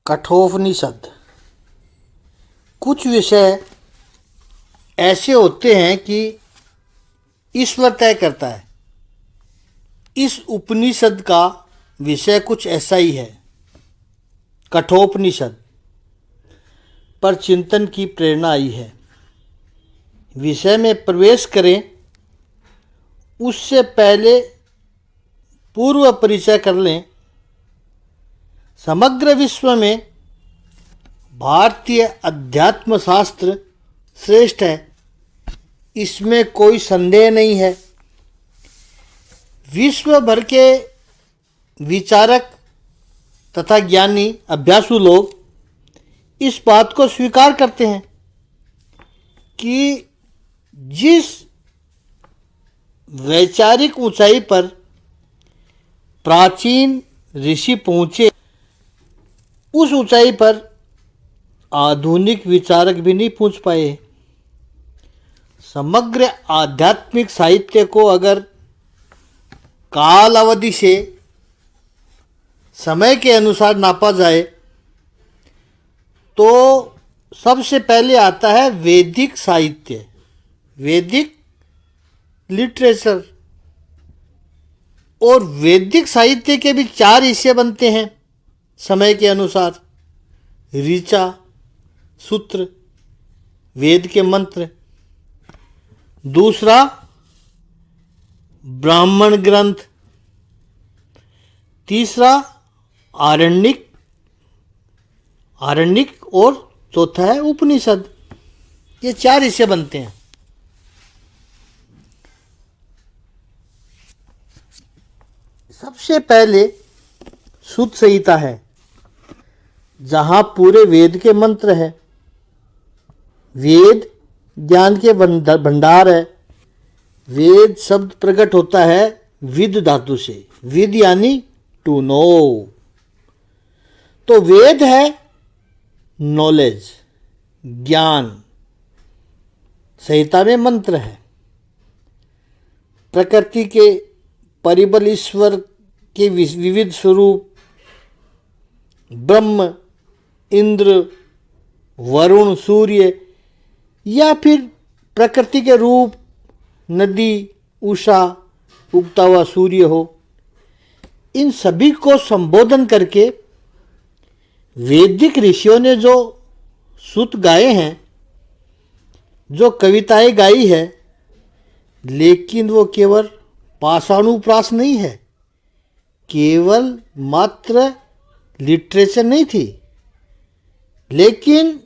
कठोपनिषद। कुछ विषय ऐसे होते हैं कि ईश्वर तय करता है। इस उपनिषद का विषय कुछ ऐसा ही है। कठोपनिषद पर चिंतन की प्रेरणा आई है। विषय में प्रवेश करें उससे पहले पूर्व परिचय कर लें। समग्र विश्व में भारतीय अध्यात्म शास्त्र श्रेष्ठ है, इसमें कोई संदेह नहीं है। विश्व भर के विचारक तथा ज्ञानी अभ्यासु लोग इस बात को स्वीकार करते हैं कि जिस वैचारिक ऊंचाई पर प्राचीन ऋषि पहुँचे, उस ऊंचाई पर आधुनिक विचारक भी नहीं पहुँच पाए। समग्र आध्यात्मिक साहित्य को अगर काल अवधि से समय के अनुसार नापा जाए तो सबसे पहले आता है वैदिक साहित्य, वैदिक लिटरेचर। और वैदिक साहित्य के भी 4 हिस्से बनते हैं समय के अनुसार: ऋचा, सूत्र, वेद के मंत्र। दूसरा ब्राह्मण ग्रंथ। तीसरा आरण्यक, और चौथा है उपनिषद। ये 4 हिस्से बनते हैं। सबसे पहले सुत संहिता है, जहाँ पूरे वेद के मंत्र है। वेद ज्ञान के भंडार है। वेद शब्द प्रकट होता है विद धातु से। विद यानी टू नो। तो वेद है नॉलेज, ज्ञान। संहिता में मंत्र है। प्रकृति के परिबल, ईश्वर के विविध स्वरूप, ब्रह्म, इंद्र, वरुण, सूर्य, या फिर प्रकृति के रूप, नदी, उषा, उगता हुआ सूर्य हो, इन सभी को संबोधन करके वैदिक ऋषियों ने जो सूत गाए हैं, जो कविताएं गाई है, लेकिन वो केवल पाषाणुप्रास नहीं है, केवल मात्र लिटरेचर नहीं थी, लेकिन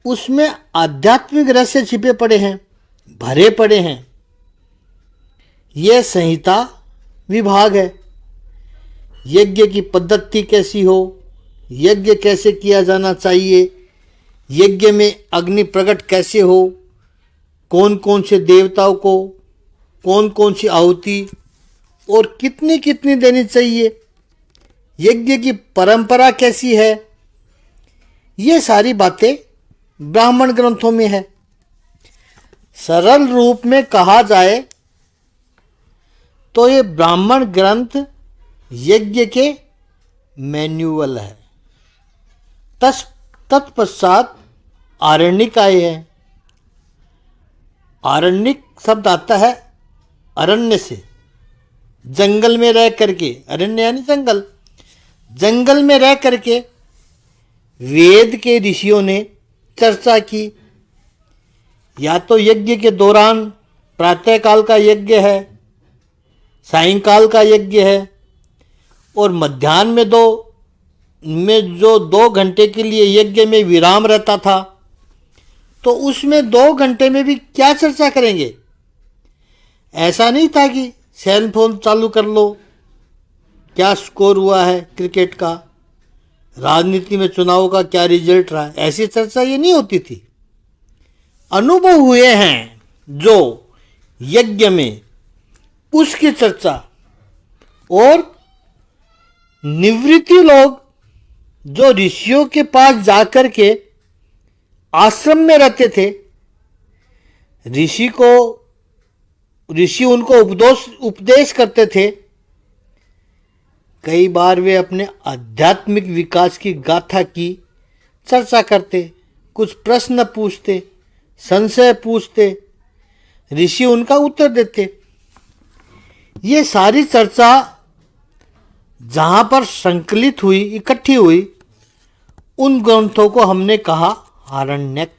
उसमें आध्यात्मिक रहस्य छिपे पड़े हैं, भरे पड़े हैं। यह संहिता विभाग है। यज्ञ की पद्धति कैसी हो, यज्ञ कैसे किया जाना चाहिए, यज्ञ में अग्नि प्रकट कैसे हो, कौन कौन से देवताओं को कौन कौन सी आहुति और कितनी कितनी देनी चाहिए, यज्ञ की परंपरा कैसी है, ये सारी बातें ब्राह्मण ग्रंथों में है। सरल रूप में कहा जाए तो ये ब्राह्मण ग्रंथ यज्ञ के मैन्युअल है। तत्पश्चात आरण्यक आए हैं। आरण्यक शब्द आता है अरण्य से, जंगल में रह करके। अरण्य यानी जंगल। जंगल में रह करके वेद के ऋषियों ने चर्चा की। या तो यज्ञ के दौरान प्रातःकाल का यज्ञ है, सायंकाल का यज्ञ है, और मध्याह्न में जो 2 घंटे के लिए यज्ञ में विराम रहता था, तो उसमें 2 घंटे में भी क्या चर्चा करेंगे। ऐसा नहीं था कि सेल फोन चालू कर लो, क्या स्कोर हुआ है क्रिकेट का, राजनीति में चुनाव का क्या रिजल्ट रहा, ऐसी चर्चा ये नहीं होती थी। अनुभव हुए हैं जो यज्ञ में, उसकी चर्चा। और निवृत्ति लोग जो ऋषियों के पास जाकर के आश्रम में रहते थे, ऋषि उनको उपदेश करते थे, कई बार वे अपने आध्यात्मिक विकास की गाथा की चर्चा करते, कुछ प्रश्न पूछते, संशय पूछते, ऋषि उनका उत्तर देते। ये सारी चर्चा जहाँ पर संकलित हुई, इकट्ठी हुई, उन ग्रंथों को हमने कहा आरण्यक।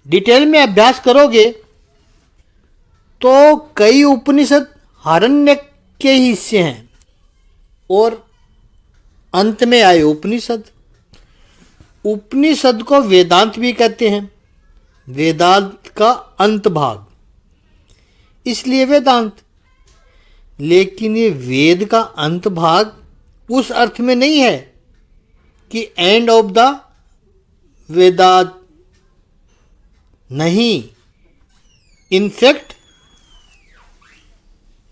डिटेल में अभ्यास करोगे तो कई उपनिषद आरण्यक के ही हिस्से हैं और अंत में आए उपनिषद। उपनिषद को वेदांत भी कहते हैं, वेदांत का अंत भाग, इसलिए वेदांत। लेकिन ये वेद का अंत भाग उस अर्थ में नहीं है कि एंड ऑफ द वेदांत, नहीं। In fact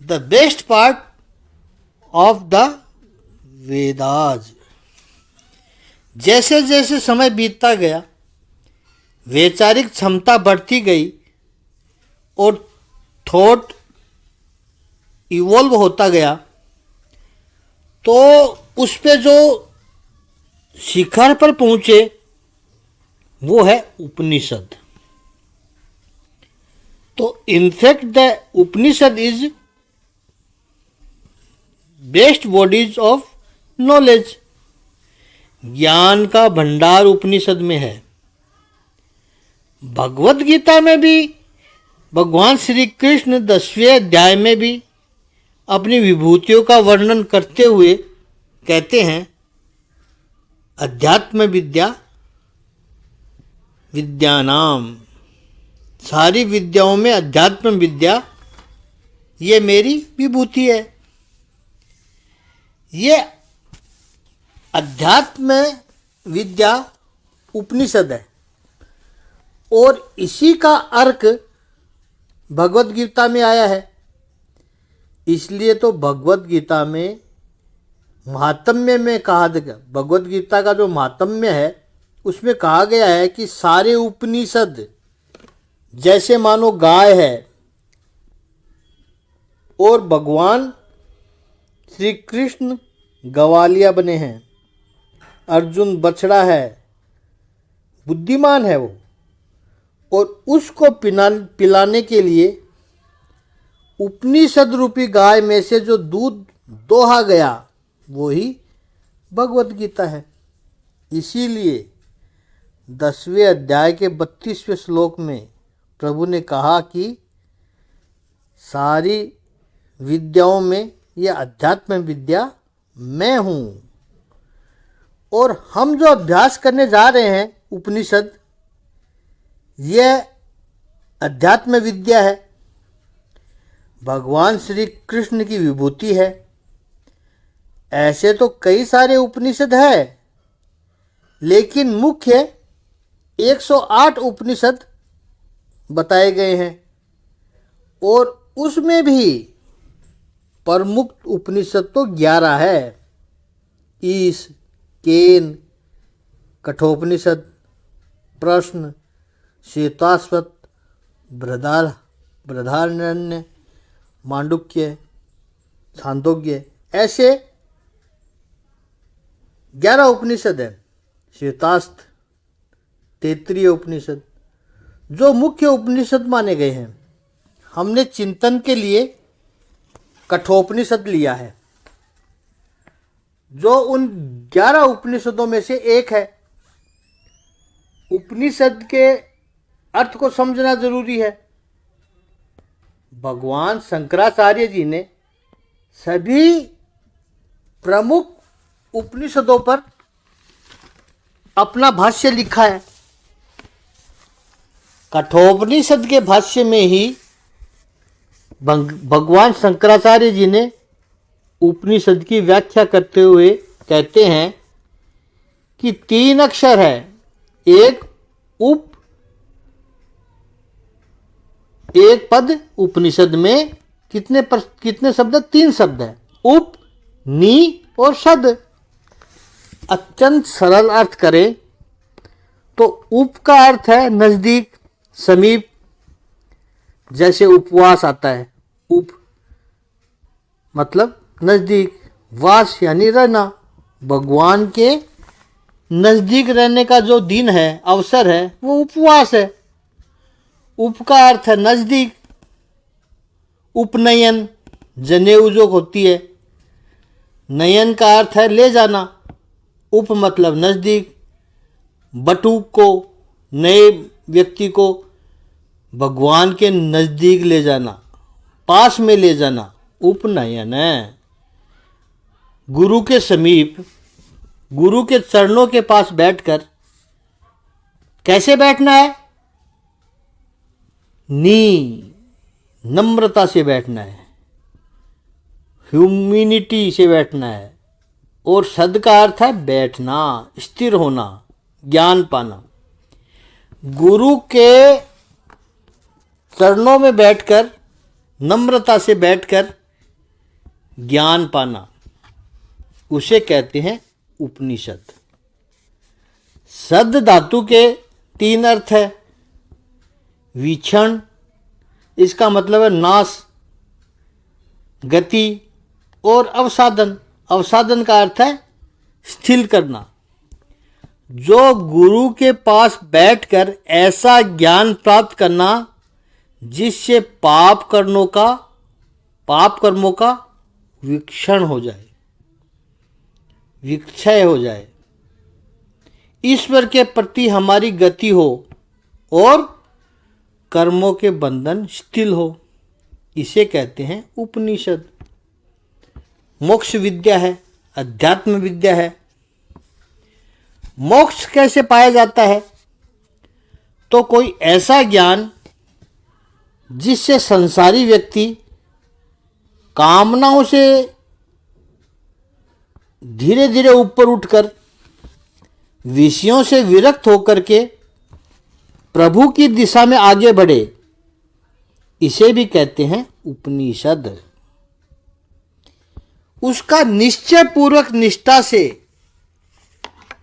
the best part of the Vedas. जैसे जैसे समय बीतता गया, वैचारिक क्षमता बढ़ती गई और थॉट इवॉल्व होता गया, तो उस पे जो शिखर पर पहुंचे वो है उपनिषद। तो in fact the Upanishad is best bodies of knowledge. ज्ञान का भंडार उपनिषद में है। भगवत गीता में भी भगवान श्री कृष्ण 10वें अध्याय में भी अपनी विभूतियों का वर्णन करते हुए कहते हैं, अध्यात्म विद्या विद्यानाम, सारी विद्याओं में अध्यात्म विद्या ये मेरी विभूति है। ये अध्यात्म विद्या उपनिषद है और इसी का अर्क भगवत गीता में आया है। इसलिए तो भगवत गीता में महात्म्य में कहा गया, भगवत गीता का जो महात्म्य है उसमें कहा गया है कि सारे उपनिषद जैसे मानो गाय है और भगवान श्री कृष्ण गवालिया बने हैं, अर्जुन बछड़ा है, बुद्धिमान है वो, और उसको पिलाने के लिए उपनिषद रूपी गाय में से जो दूध दोहा गया वो ही भगवत गीता है। इसीलिए 10वें अध्याय के 32वें श्लोक में प्रभु ने कहा कि सारी विद्याओं में यह अध्यात्म विद्या मैं हूँ। और हम जो अभ्यास करने जा रहे हैं उपनिषद, यह अध्यात्म विद्या है, भगवान श्री कृष्ण की विभूति है। ऐसे तो कई सारे उपनिषद है, लेकिन मुख्य 108 उपनिषद बताए गए हैं और उसमें भी प्रमुख उपनिषद तो 11 है। ईश, केन, कठोपनिषद, प्रश्न, श्वेताश्वत, बृहदारण्यक, मांडुक्य, छांदोग्य, ऐसे 11 उपनिषद है। श्वेतास्त्र, तैत्तिरीय उपनिषद जो मुख्य उपनिषद माने गए हैं। हमने चिंतन के लिए कठोपनिषद लिया है जो उन 11 उपनिषदों में से एक है। उपनिषद के अर्थ को समझना जरूरी है। भगवान शंकराचार्य जी ने सभी प्रमुख उपनिषदों पर अपना भाष्य लिखा है। कठोपनिषद के भाष्य में ही भगवान शंकराचार्य जी ने उपनिषद की व्याख्या करते हुए कहते हैं कि 3 अक्षर है। एक उप, एक पद। उपनिषद में कितने शब्द? 3 शब्द है, उप, नी और शद। अत्यंत सरल अर्थ करें तो उप का अर्थ है नजदीक, समीप। जैसे उपवास आता है, उप मतलब नजदीक। वास यानी रहना, भगवान के नजदीक रहने का जो दिन है, अवसर है, वो उपवास है। उप का अर्थ है नजदीक, उपनयन जनेऊ जो होती है, नयन का अर्थ है ले जाना, उप मतलब नजदीक, बटुक को, नए व्यक्ति को भगवान के नजदीक ले जाना, पास में ले जाना, उपनयन है। गुरु के समीप, गुरु के चरणों के पास बैठकर कैसे बैठना है? नम्रता से बैठना है, ह्यूमिनिटी से बैठना है। और सद का अर्थ है बैठना, स्थिर होना, ज्ञान पाना। गुरु के चरणों में बैठकर, नम्रता से बैठकर ज्ञान पाना, उसे कहते हैं उपनिषद। सद धातु के 3 अर्थ है। वीक्षण, इसका मतलब है नाश, गति, और अवसादन। अवसादन का अर्थ है स्थिर करना। जो गुरु के पास बैठकर ऐसा ज्ञान प्राप्त करना जिससे पाप कर्मों का विक्षण हो जाए, विक्षय हो जाए, ईश्वर के प्रति हमारी गति हो और कर्मों के बंधन शिथिल हो, इसे कहते हैं उपनिषद। मोक्ष विद्या है, अध्यात्म विद्या है। मोक्ष कैसे पाया जाता है? तो कोई ऐसा ज्ञान जिससे संसारी व्यक्ति कामनाओं से धीरे धीरे ऊपर उठकर विषयों से विरक्त होकर के प्रभु की दिशा में आगे बढ़े, इसे भी कहते हैं उपनिषद। उसका निश्चय पूर्वक निष्ठा से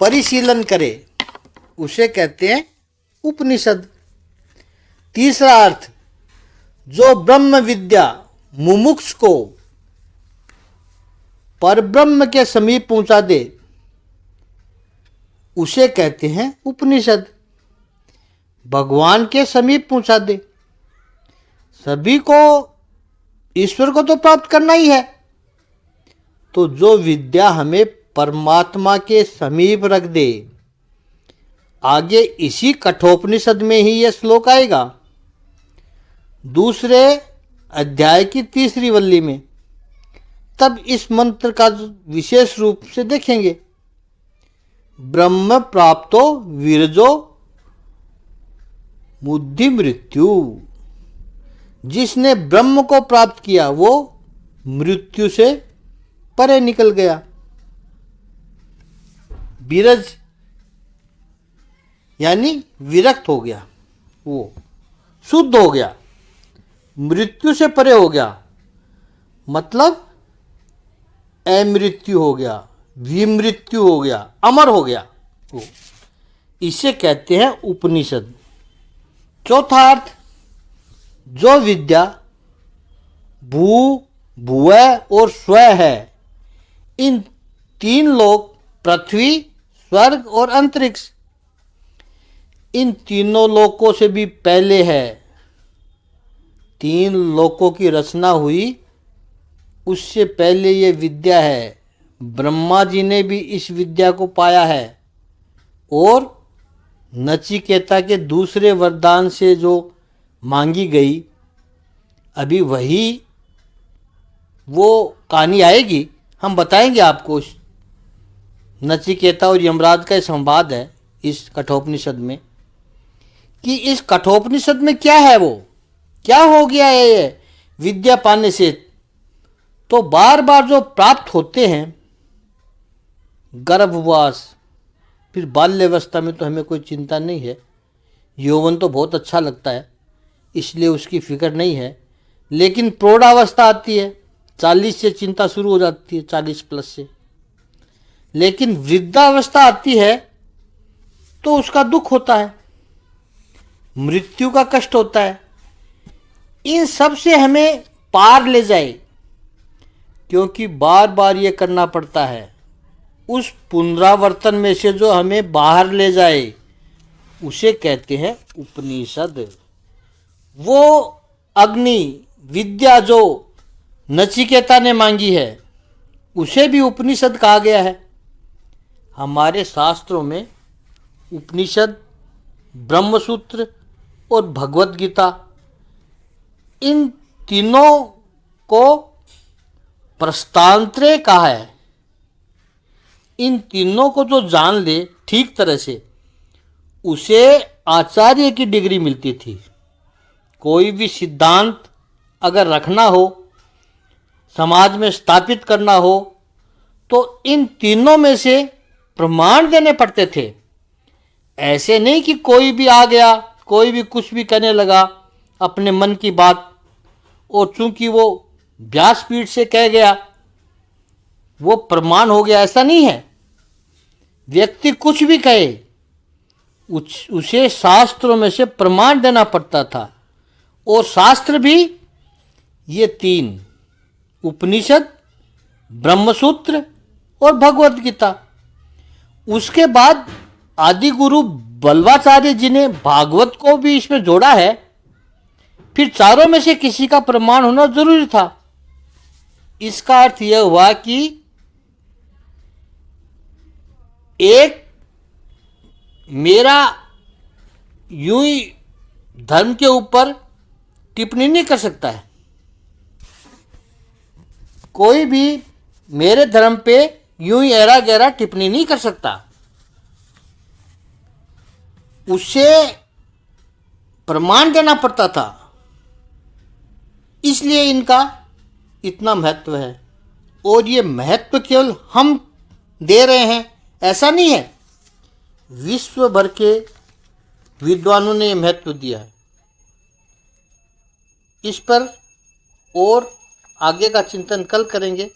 परिशीलन करे, उसे कहते हैं उपनिषद। तीसरा अर्थ, जो ब्रह्म विद्या मुमुक्ष को परब्रह्म के समीप पहुंचा दे, उसे कहते हैं उपनिषद। भगवान के समीप पहुंचा दे। सभी को ईश्वर को तो प्राप्त करना ही है, तो जो विद्या हमें परमात्मा के समीप रख दे, आगे इसी कठोपनिषद में ही यह श्लोक आएगा, दूसरे अध्याय की 3री वल्ली में। तब इस मंत्र का विशेष रूप से देखेंगे। ब्रह्म प्राप्तो विरजो बुद्धि मृत्यु, जिसने ब्रह्म को प्राप्त किया वो मृत्यु से परे निकल गया। विरज यानी विरक्त हो गया, वो शुद्ध हो गया, मृत्यु से परे हो गया, मतलब अमृत्यु हो गया, विमृत्यु हो गया, अमर हो गया वो। इसे कहते हैं उपनिषद। चौथा अर्थ, जो विद्या भू, भुवः और स्व है, इन 3 लोक, पृथ्वी, स्वर्ग और अंतरिक्ष, इन तीनों लोकों से भी पहले है। 3 लोकों की रचना हुई, उससे पहले ये विद्या है। ब्रह्मा जी ने भी इस विद्या को पाया है, और नचिकेता के दूसरे वरदान से जो मांगी गई, अभी वही वो कहानी आएगी, हम बताएंगे आपको। नचिकेता और यमराज का संवाद है इस कठोपनिषद में, कि इस कठोपनिषद में क्या है, वो क्या हो गया है ये विद्या पाने से। तो बार बार जो प्राप्त होते हैं, गर्भवास, फिर बाल्यावस्था में तो हमें कोई चिंता नहीं है, यौवन तो बहुत अच्छा लगता है, इसलिए उसकी फिक्र नहीं है। लेकिन प्रौढ़ावस्था आती है, 40 से चिंता शुरू हो जाती है, 40 प्लस से। लेकिन वृद्धावस्था आती है तो उसका दुख होता है, मृत्यु का कष्ट होता है। इन सब से हमें पार ले जाए, क्योंकि बार बार ये करना पड़ता है। उस पुनरावर्तन में से जो हमें बाहर ले जाए उसे कहते हैं उपनिषद। वो अग्नि विद्या जो नचिकेता ने मांगी है उसे भी उपनिषद कहा गया है। हमारे शास्त्रों में उपनिषद, ब्रह्मसूत्र और भगवत गीता, इन तीनों को प्रस्तांतरे कहा है। इन तीनों को जो जान ले ठीक तरह से उसे आचार्य की डिग्री मिलती थी। कोई भी सिद्धांत अगर रखना हो, समाज में स्थापित करना हो, तो इन तीनों में से प्रमाण देने पड़ते थे। ऐसे नहीं कि कोई भी आ गया, कोई भी कुछ भी कहने लगा अपने मन की बात, और चूंकि वो व्यासपीठ से कह गया वो प्रमाण हो गया, ऐसा नहीं है। व्यक्ति कुछ भी कहे उसे शास्त्रों में से प्रमाण देना पड़ता था। और शास्त्र भी ये तीन, उपनिषद, ब्रह्मसूत्र और भगवत गीता। उसके बाद आदि गुरु बल्वाचार्य जी ने भागवत को भी इसमें जोड़ा है। फिर चारों में से किसी का प्रमाण होना जरूरी था। इसका अर्थ यह हुआ कि एक मेरा यूं ही धर्म के ऊपर टिप्पणी नहीं कर सकता है। कोई भी मेरे धर्म पे यूं ही ऐरा गहरा टिप्पणी नहीं कर सकता। उसे प्रमाण देना पड़ता था। इसलिए इनका इतना महत्व है। और ये महत्व केवल हम दे रहे हैं ऐसा नहीं है, विश्व भर के विद्वानों ने महत्व दिया है। इस पर और आगे का चिंतन कल करेंगे।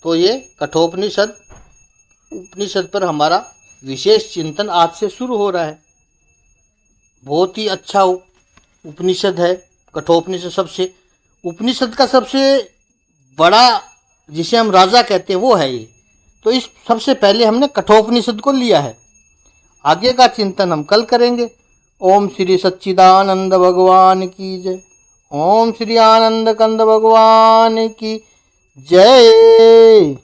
तो ये कठोपनिषद उपनिषद पर हमारा विशेष चिंतन आज से शुरू हो रहा है। बहुत ही अच्छा उपनिषद है कठोपनिषद। सबसे उपनिषद का सबसे बड़ा जिसे हम राजा कहते हैं वो है ये। तो इस सबसे पहले हमने कठोपनिषद को लिया है। आगे का चिंतन हम कल करेंगे। ओम श्री सच्चिदानंद भगवान की जय। ओम श्री आनंद कंद भगवान की जय।